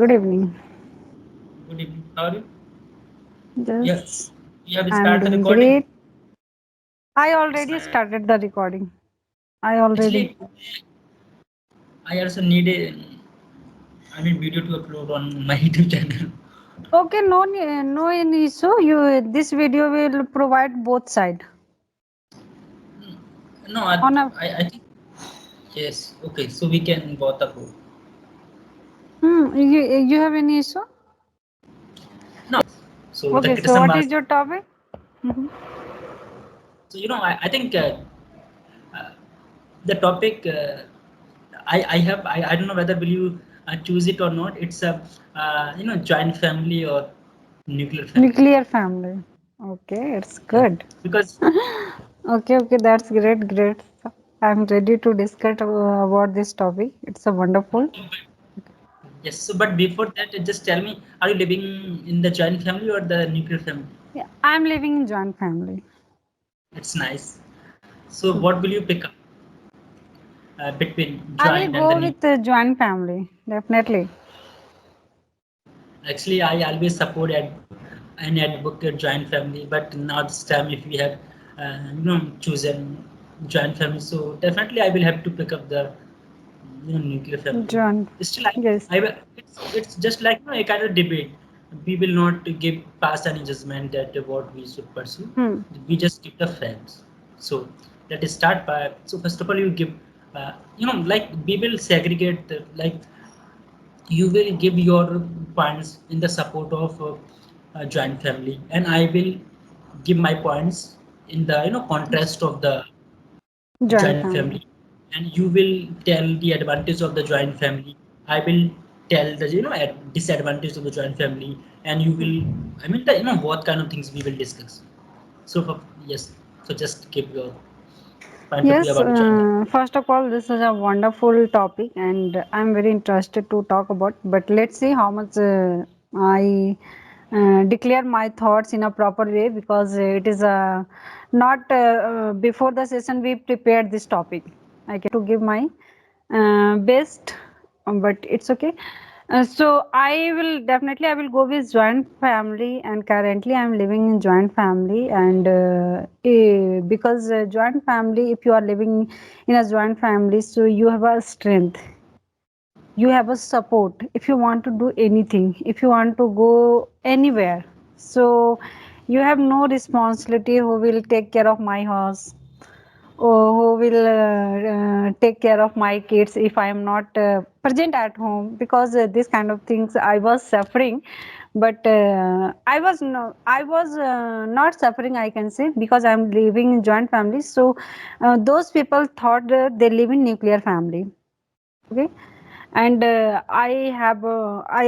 Good evening. Good evening. How are you? Yeah, Just you have I'm started the doing recording. great. I It's already nice. started the recording. I already. Actually, I also need video to upload on my YouTube channel. Okay, no any issue. This video will provide both side No, I, on a. I think yes. Okay, so we can both upload. You have any issue? No. So the Okay, so criticism what was is your topic? Mhm. so I think uh, the topic I don't know whether will you choose it or not. It's a joint family or nuclear family Nuclear family. Okay, it's yeah good. because Okay, that's great. I'm ready to discuss about this topic. It's a wonderful. yes, so but before that, just tell me, are you living in the joint family or the nuclear family? Yeah, I'm living in joint family. It's nice. So, what will you pick up between I will joint and the go nuclear? with the joint family, definitely. Actually, I always support an advocate joint family, but now this time, if we have chosen joint family, so definitely I will have to pick up the nuclear family. Joint, Still, yes. it's just like a kind of debate. We will not give pass any judgment that what we should pursue. Hmm. We just give the facts. So let us start by. So first of all, you give. Like we will segregate. Like you will give your points in the support of a joint family, and I will give my points in the contrast of the Joint joint family. family, and you will tell the advantage of the joint family. I will tell the disadvantage of the joint family, and you will what kind of things we will discuss. So yes, so just give your point of view Yes, about the joint. first of all, this is a wonderful topic, and I'm very interested to talk about. But let's see how much I declare my thoughts in a proper way because it is not before the session we prepared this topic. I can to give my best, but it's okay. So I will go with joint family, and currently I'm living in joint family, and because joint family, if you are living in a joint family, so you have a strength, you have a support. If you want to do anything, if you want to go anywhere, so you have no responsibility. Who will take care of my house? Who will take care of my kids if I am not present at home? Because this kind of things I was suffering, but I was not suffering, I can say, because I am living in joint family. So those people thought they live in nuclear family. Okay, and I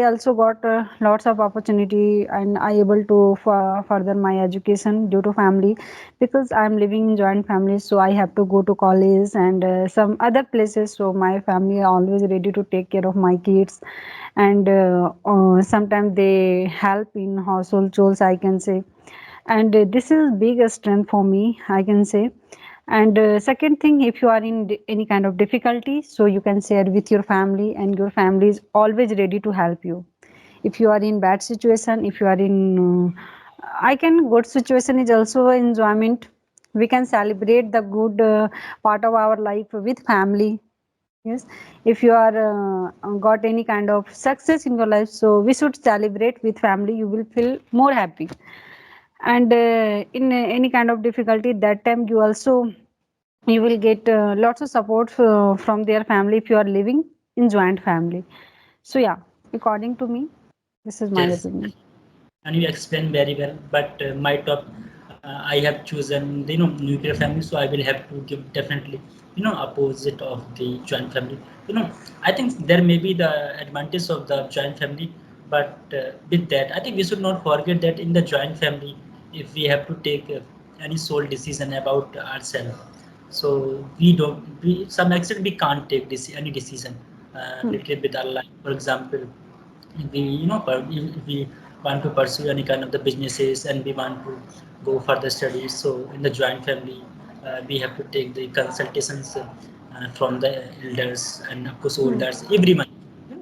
also got lots of opportunity, and I able to further my education due to family, because I'm living in joint family, so I have to go to college and some other places, so my family are always ready to take care of my kids, and sometimes they help in household chores, I can say. And this is big strength for me, I can say. And second thing, if you are in any kind of difficulty, so you can share with your family, and your family is always ready to help you. If you are in bad situation, if you are in I can good situation is also enjoyment. We can celebrate the good part of our life with family. Yes, if you are got any kind of success in your life, so we should celebrate with family, you will feel more happy. And in any kind of difficulty, that time you will get lots of support from their family if you are living in joint family. So yeah, according to me, this is my Yes, opinion. and you explain very well. But my top, I have chosen nuclear family, so I will have to give definitely opposite of the joint family. I think there may be the advantage of the joint family, but with that, I think we should not forget that in the joint family, if we have to take any sole decision about ourselves, so we don't, we some extent we can't take any decision Hmm. related with our life. For example, if we if we want to pursue any kind of the businesses and we want to go further studies, so in the joint family we have to take the consultations from the elders and of course Hmm. olders every month.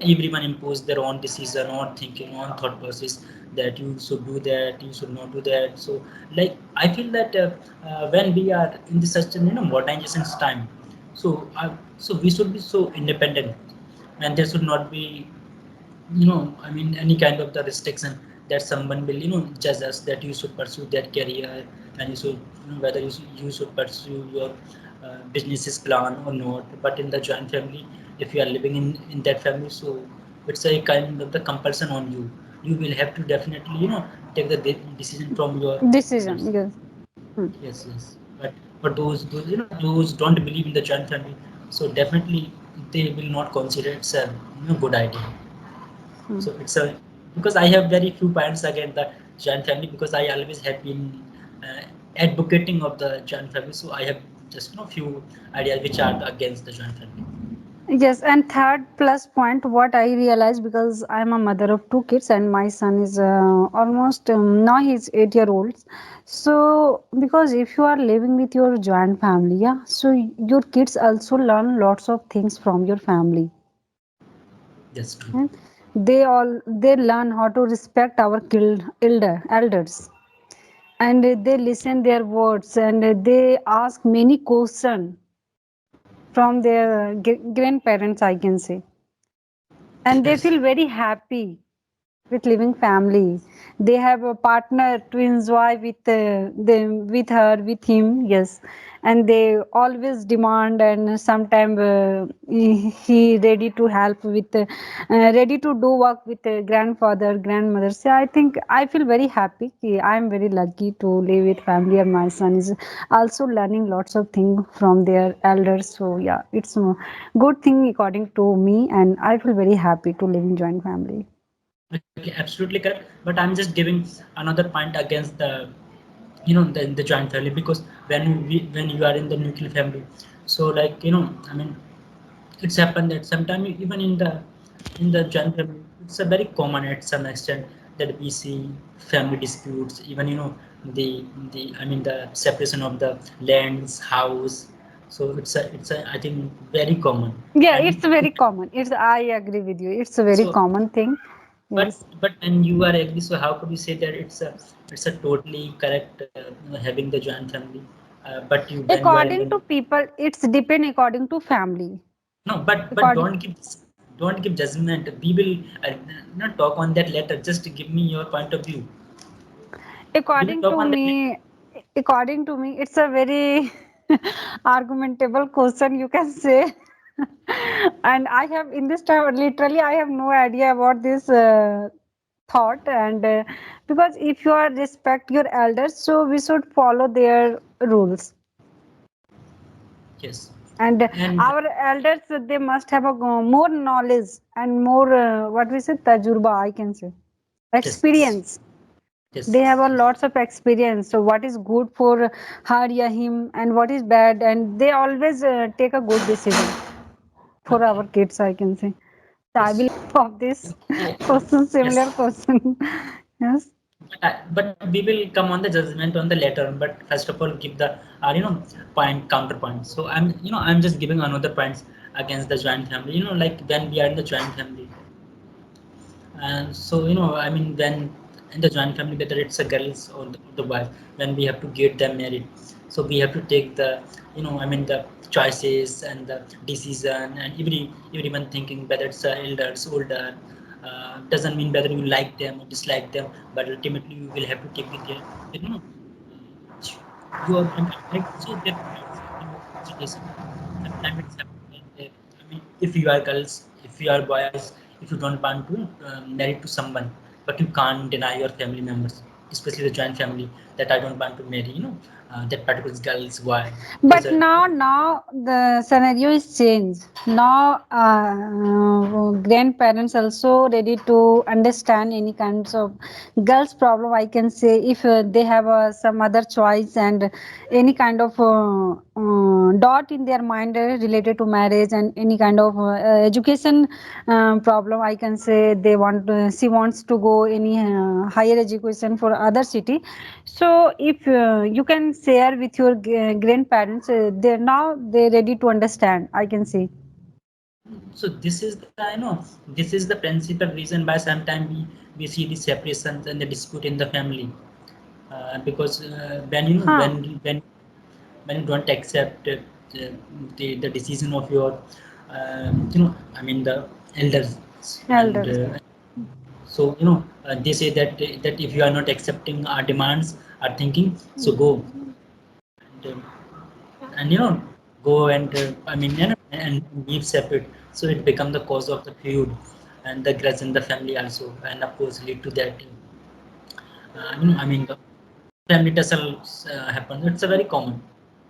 everyone impose their own decision, own thinking, own thought process, that you should do that, you should not do that. So like I feel that when we are in this such modernization's time, so so we should be so independent, and there should not be any kind of the restriction that someone will judge us that you should pursue that career, and you should whether you should pursue your business's plan or not. But in the joint family, if you are living in that family, so it's a kind of the compulsion on you. You will have to definitely take the decision from your elders. Decision, yes. Hmm. Yes, yes. But those those don't believe in the joint family, so definitely they will not consider it's a good idea. Hmm. So it's a because I have very few points against the joint family, because I always have been advocating of the joint family. So I have just few ideas which are against the joint family. Yes, and third plus point, what I realized, because I'm a mother of two kids and my son is almost now he's 8 year old. So because if you are living with your joint family, yeah, so your kids also learn lots of things from your family. That's true. And they learn how to respect our elders, and they listen their words, and they ask many questions from their grandparents, I can say, and they Yes. feel very happy with living family. They have a partner to enjoy with them, with her, with him. Yes, and they always demand, and sometimes he ready to help with, ready to do work with grandfather, grandmother. So I think I feel very happy. I am very lucky to live with family, and my son is also learning lots of things from their elders. So yeah, it's a good thing according to me, and I feel very happy to live in joint family. Okay, absolutely correct. But I'm just giving another point against the the joint family, because when you are in the nuclear family, so like it's happened that sometimes even in the joint family, it's a very common at some extent that we see family disputes, even the the separation of the lands, house. So it's a I think very common. Yeah, And it's very common. It's I agree with you. It's a very so common thing. but Yes. but when you are agree, so how could you say that it's a totally correct having the joint family, but you when you are in According the to people, it's depend according to family. no, but According don't give judgment. We will not talk on that later. Just give me your point of view. We will according talk to on that later. me, according to me, it's a very argumentable question, you can say. And I have in this time literally I have no idea about this thought, and because if you are respect your elders, so we should follow their rules. Yes, And and our elders, they must have a more knowledge and more what we say tajurba, I can say, yes, experience. yes, They have a yes. lots of experience, so what is good for her or him and what is bad, and they always take a good decision for Okay. our kids, I can say. So I Yes. will of this Okay. question, Yes. similar question. Yes. But we will come on the judgment on the later on. But first of all, give the point counterpoint. So I'm just giving another points against the joint family. Like when we are in the joint family, and so when in the joint family, whether it's a girls or the wife, when we have to get them married, so we have to take the the choices and the decision, and everyone thinking whether it's elders older, doesn't mean whether you like them or dislike them, but ultimately you will have to take with your I would say their points in your consideration. Sometimes it's happened that if you are girls, if you are boys, if you don't want to marry to someone, but you can't deny your family members, especially the joint family, that I don't want to marry that particular girl's why, because But now the scenario is changed. Now grandparents also ready to understand any kinds of girls problem. I can say if they have some other choice and any kind of dot in their mind related to marriage and any kind of education problem. I can say they want she wants to go any higher education for other city. So if you can share with your grandparents, they now they ready to understand, I can say. So this is the, this is the principal reason why sometimes we see the separations and the dispute in the family, because when Huh. when you don't accept the, the decision of your I mean the elders, and Elders. so they say that if you are not accepting our demands, our thinking, so go, and go and and live separate. So it become the cause of the feud and the grudge in the family also, and of course lead to that the family tussles happen. It's a very common.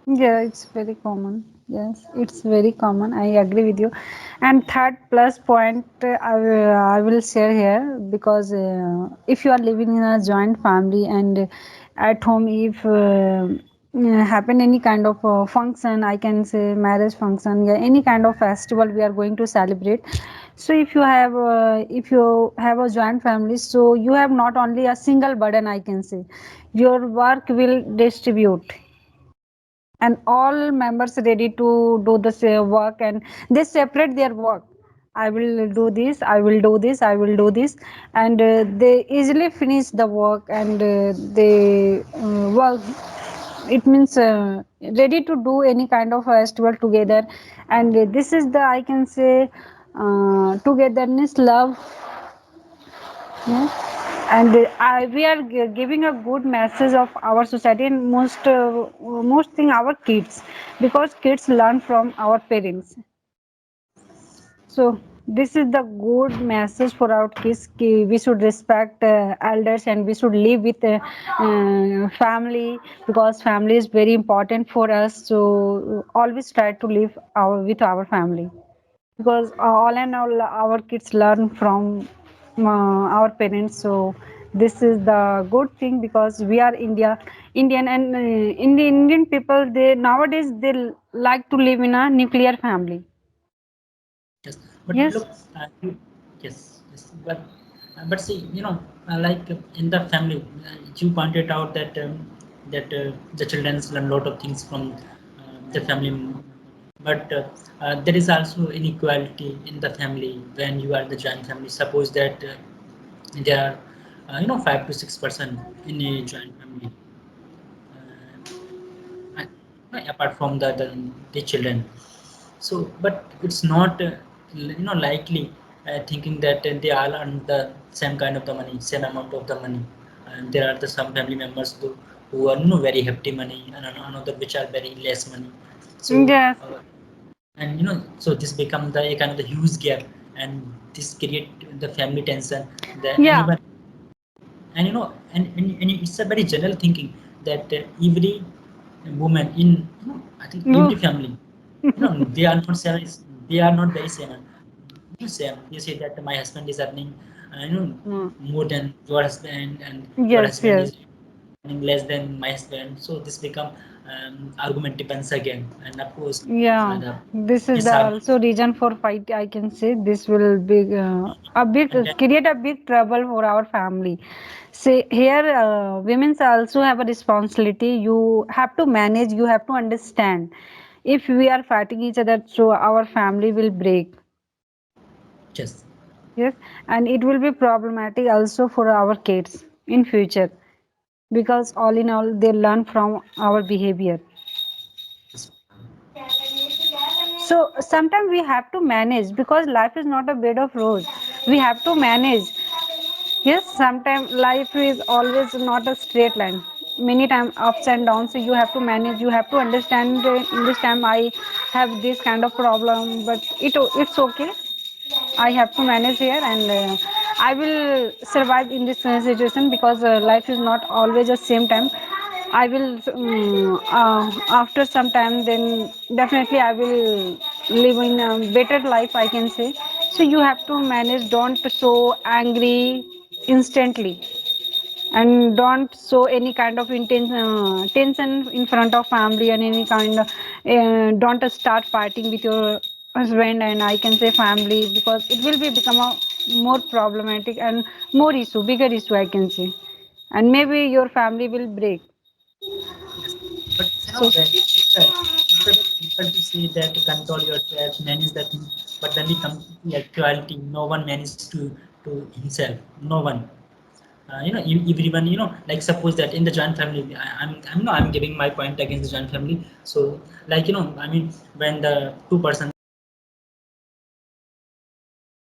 Yeah, it's very common. Yes, it's very common. I agree with you. And third plus point, I will share here because if you are living in a joint family and at home, if happen any kind of function, I can say marriage function, yeah, any kind of festival we are going to celebrate. So if you have a joint family, so you have not only a single burden, I can say, your work will distribute and all members ready to do the same work and they separate their work. I will do this, I will do this, I will do this, and they easily finish the work and they work. It means ready to do any kind of festival together, and this is the, I can say, togetherness, love. Yes. And we are giving a good message of our society and most thing our kids, because kids learn from our parents. So this is the good message for our kids. We should respect elders and we should live with family, because family is very important for us. So always try to live with our family, because all and all our kids learn from our parents. So this is the good thing, because we are indian, and Indian people, they nowadays they like to live in a nuclear family. Yes, but Yes. look, yes, yes, but see, like in the family, you pointed out that the children learn a lot of things from the family, but there is also inequality in the family when you are the joint family. Suppose that there are 5 to 6 person in a joint family, apart from the children. So, but it's not likely thinking that they all earn the same kind of the money, same amount of the money. And there are the some family members who are very hefty money, and another which are very less money. So Yes. and so this become the a kind of the huge gap, and this create the family tension. The Yeah. anyone, and and it's a very general thinking that every woman in I think every Oof. family, they are not same, they are not very same, same. They say that my husband is earning Mm. more than your husband, and your Yes, husband yes. is earning less than my husband. So this become argument depends again, and of course Yeah, the this is the disharmony, also reason for fight. I can say this will be a big and then create a big trouble for our family. See here, women also have a responsibility. You have to manage. You have to understand. If we are fighting each other, so our family will break. just Yes, and it will be problematic also for our kids in future, because all in all they learn from our behavior. just So sometimes we have to manage, because life is not a bed of roses. We have to manage. Yes, sometimes life is always not a straight line. Many times ups and downs. So you have to manage. You have to understand. In this time, I have this kind of problem, but it's okay. I have to manage here, and I will survive in this situation, because life is not always the same time. I will after some time, then definitely I will live in a better life, I can say. So you have to manage. Don't so angry instantly, and don't show any kind of tension in front of family, and any kind of don't start fighting with your husband, and I can say family, because it will be become a more problematic and more issue, bigger issue, I can say, and maybe your family will break. yes. But So it's a very simple to say that control yourself, manage the thing, but when we come to equality, no one manages to himself. No one. Everyone, like suppose that in the joint family, I'm giving my point against the joint family. So like, I mean, when the two person